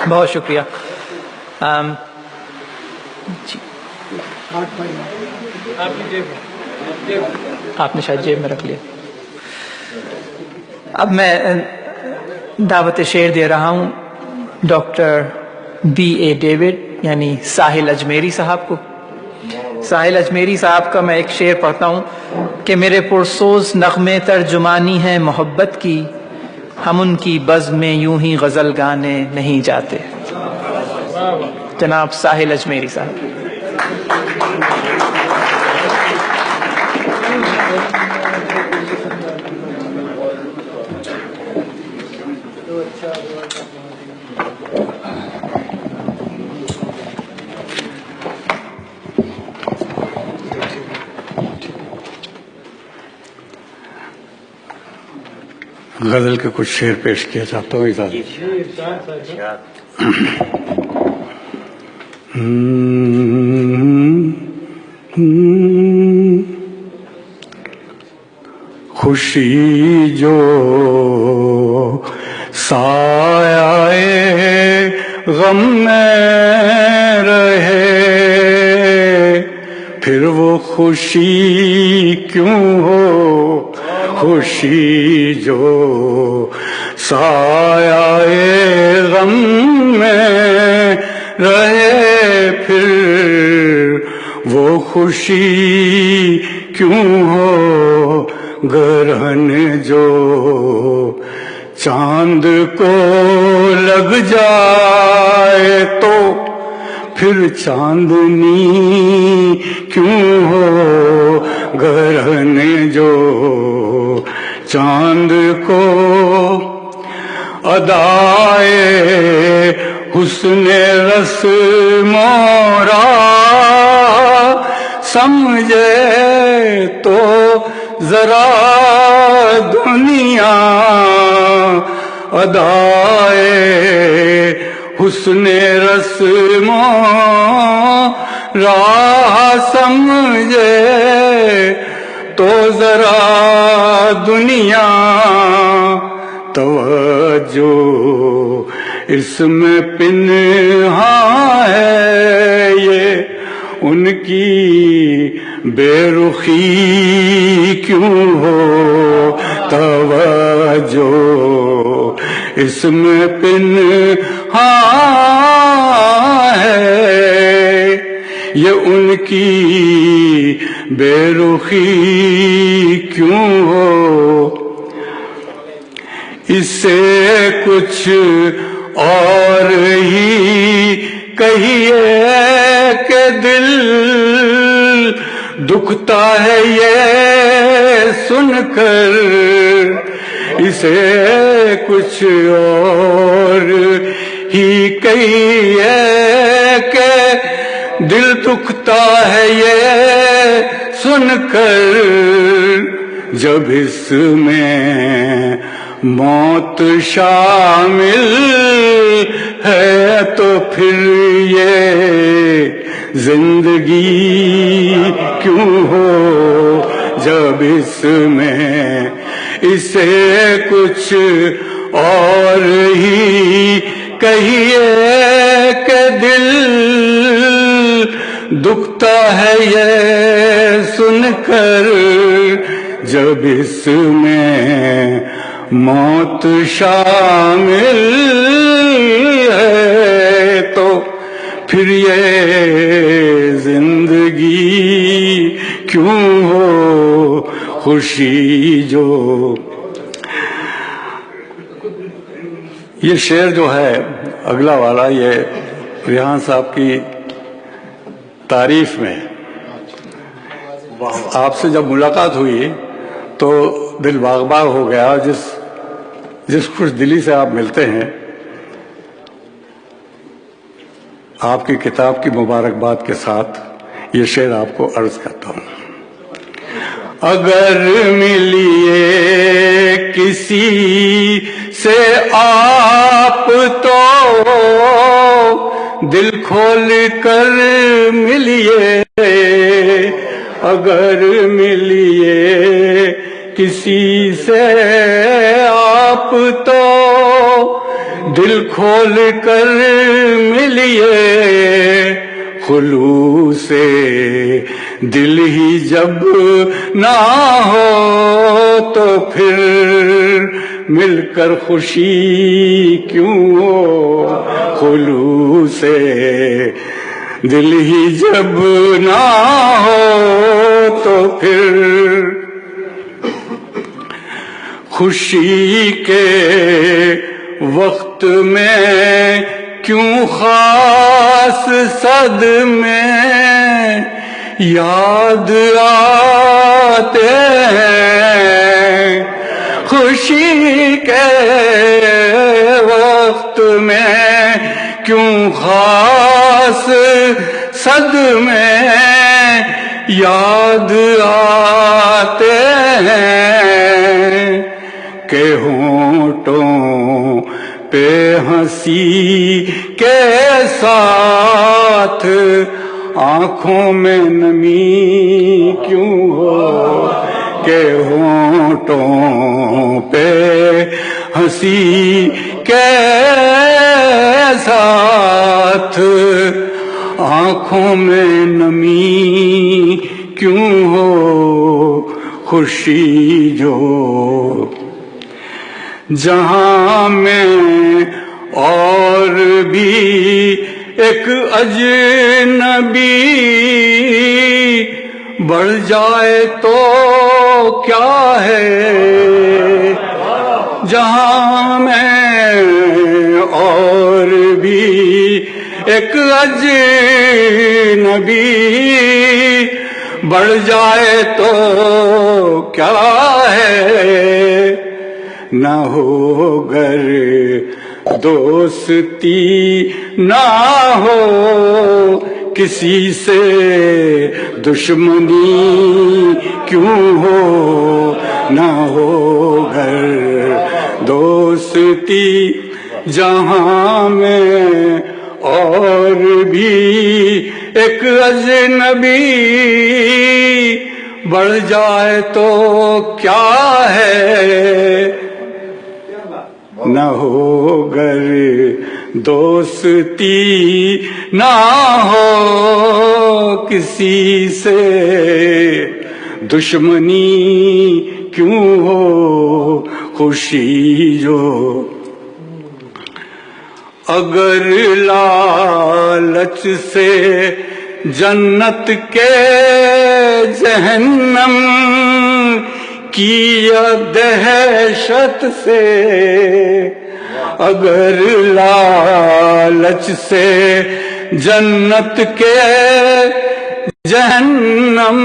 بہت شکریہ. آپ نے شاید جیب میں رکھ لیا. اب میں دعوت شعر دے رہا ہوں ڈاکٹر بی اے ڈیوڈ یعنی ساحل اجمیری صاحب کو. ساحل اجمیری صاحب کا میں ایک شعر پڑھتا ہوں کہ میرے پرسوز نغمے ترجمانی ہے محبت کی، ہم ان کی بزم میں یوں ہی غزل گانے نہیں جاتے. جناب ساحل اجمیری صاحب. غزل کے کچھ شعر پیش کیا چاہتا ہوں اجازت. خوشی جو سایہ غم میں رہے، پھر وہ خوشی کیوں ہو. خوشی جو سایہ غم میں رہے، پھر وہ خوشی کیوں ہو. گرہن جو چاند کو لگ جائے تو پھر چاندنی کیوں ہو. گرہن جو چاند کو ادائے حسن رسم را سمجھے تو ذرا دنیا ادائے حسن رسم را سمجھے تو ذرا دنیا. توجہ اس میں پنہاں ہے یہ ان کی بے رخی کیوں ہو. توجہ اس میں پنہاں ہے یہ ان کی بے رخی کیوں ہو. اس سے کچھ اور ہی کہیے کہ دل دکھتا ہے یہ سن کر. اسے کچھ اور ہی کہیے کہ دل دکھتا ہے یہ سن کر. جب اس میں موت شامل ہے تو پھر یہ زندگی کیوں ہو. جب اس میں اسے کچھ اور ہی کہیے کہ دل دکھتا ہے یہ سن کر. جب اس میں موت شامل ہے تو پھر یہ زندگی کیوں ہو. خوشی جو یہ شعر جو ہے اگلا والا یہ ریحان صاحب کی تعریف میں. آپ سے جب ملاقات ہوئی تو دل باغ باغ ہو گیا. جس خوش دلی سے آپ ملتے ہیں، آپ کی کتاب کی مبارکباد کے ساتھ یہ شعر آپ کو عرض کرتا ہوں. اگر ملیے کسی سے آپ تو دل کھول کر ملیے. اگر ملیے کسی سے آپ تو دل کھول کر ملیے خلوص دل ہی جب نہ ہو تو پھر مل کر خوشی کیوں ہو. خلوص دل ہی جب نہ ہو تو پھر خوشی کے وقت میں کیوں خاص صدمے یاد آتے ہیں. خوشی کے وقت میں کیوں خاص صدمے یاد آتے ہیں کہ ہونٹوں پہ ہنسی کے ساتھ آنکھوں میں نمی کیوں ہو. کہ ہونٹوں پہ ہنسی کے ساتھ آنکھوں میں نمی کیوں ہو. خوشی جو جہاں میں اور بھی ایک اجنبی بڑھ جائے تو کیا ہے. جہاں میں اور بھی ایک اجنبی بڑھ جائے تو کیا ہے. نہ ہو گر دوستی نہ ہو کسی سے دشمنی کیوں ہو. نہ ہو گر دوستی جہاں میں اور بھی ایک اجنبی بڑھ جائے تو کیا ہے. نہ ہو گر دوستی نہ ہو کسی سے دشمنی کیوں ہو. خوشی جو اگر لالچ سے جنت کے جہنم کی یا دہشت سے اگر لالچ سے جنت کے جہنم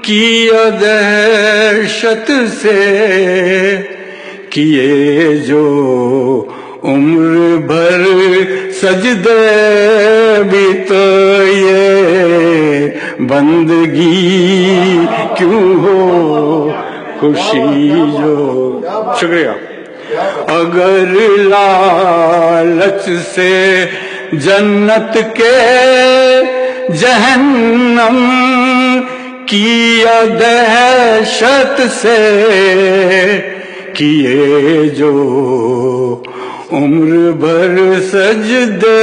کی یا دہشت سے کیے جو عمر بھر سجدے بھی تو یہ بندگی کیوں ہو. خوشی جو شکریہ. اگر لالچ سے جنت کے جہنم کی دہشت سے کیے جو عمر بھر سجدے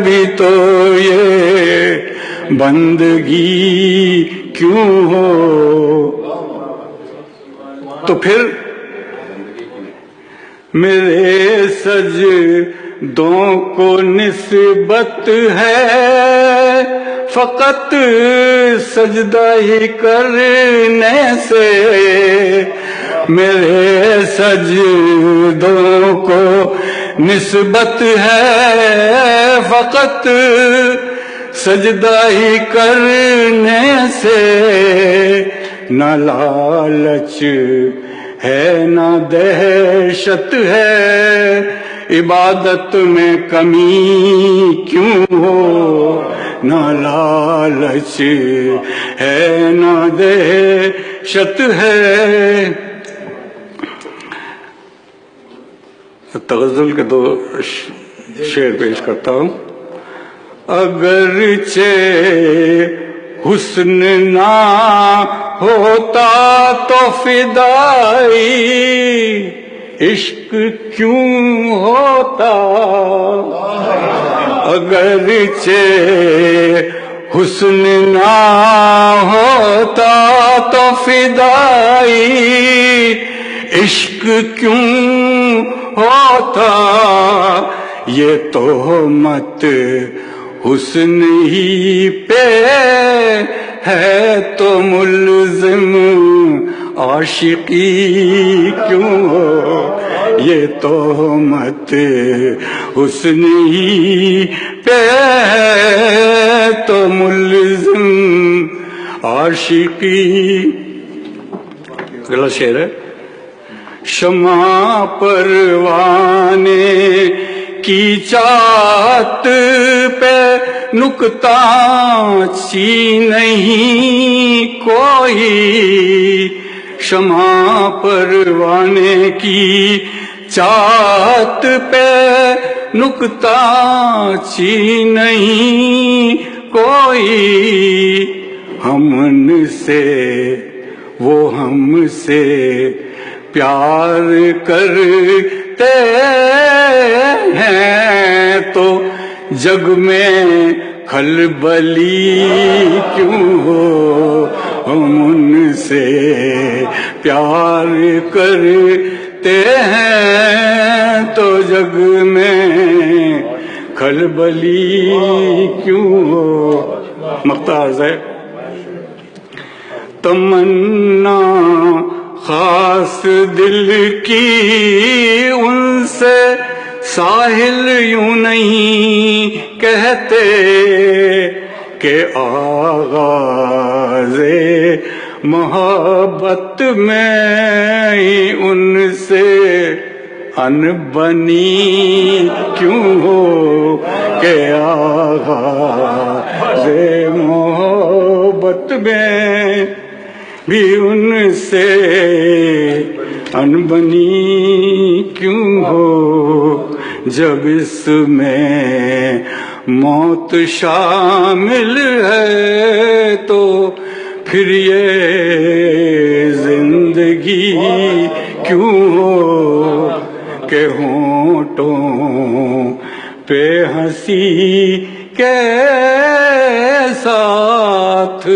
بھی تو یہ بندگی کیوں ہو. تو پھر میرے سجدوں کو نسبت ہے فقط سجدہ ہی کرنے سے. میرے سجدوں کو نسبت ہے فقط سجدہ ہی کرنے سے. نہ لالچ ہے نہ دہشت ہے عبادت میں کمی کیوں ہو. نہ لالچ ہے نہ دہشت ہے. تغزل کے دو شعر پیش کرتا ہوں. اگرچہ حسن نہ ہوتا تو فدائی عشق کیوں ہوتا اگرچہ حسن نہ ہوتا تو فدائی عشق کیوں ہوتا یہ تہمت حسن ہی پہ ہے تو ملزم عاشقی کیوں ہو یہ تہمت حسن ہی پہ ہے تو ملزم عاشقی. اگلا شعر ہے. شمع پروانے کی چاہت پہ نکتہ چی نہیں کوئی شمع پروانے کی چاہت پہ نکتہ چی نہیں کوئی ہم سے وہ ہم سے پیار کرتے ہیں تو جگ میں کھلبلی کیوں ہو ہم ان سے پیار کرتے ہیں تو جگ میں کھلبلی کیوں ہو. مقطع ہے. تمنا خاص دل کی ان سے ساحل یوں نہیں کہتے کہ آغاز محبت میں ہی ان سے انبنی کیوں ہو کہ آغاز محبت میں بھی ان سے انبنی کیوں ہو جب اس میں موت شامل ہے تو پھر یہ زندگی کیوں ہو کہ ہونٹوں پہ ہنسی کے ساتھ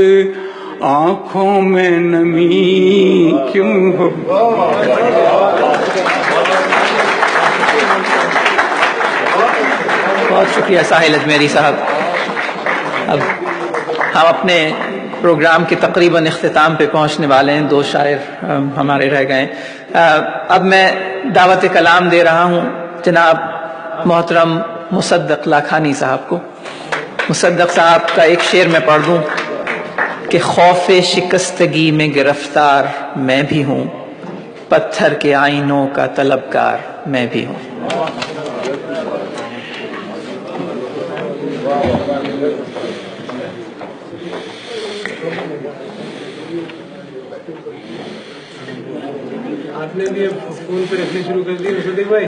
آنکھوں میں نمی کیوں ہو. بہت شکریہ ساحل اجمیری صاحب. اب ہم اپنے پروگرام کے تقریباً اختتام پہ پہنچنے والے ہیں. 2 شاعر ہمارے رہ گئے. اب میں دعوت کلام دے رہا ہوں جناب محترم مصدق لاکھانی صاحب کو. مصدق صاحب کا ایک شعر میں پڑھ دوں کہ خوف شکستگی میں گرفتار میں بھی ہوں پتھر کے آئینوں کا طلبکار میں بھی ہوں. آپ نے بھی فون پہ رکھنے شروع کر دیے صدیق بھائی.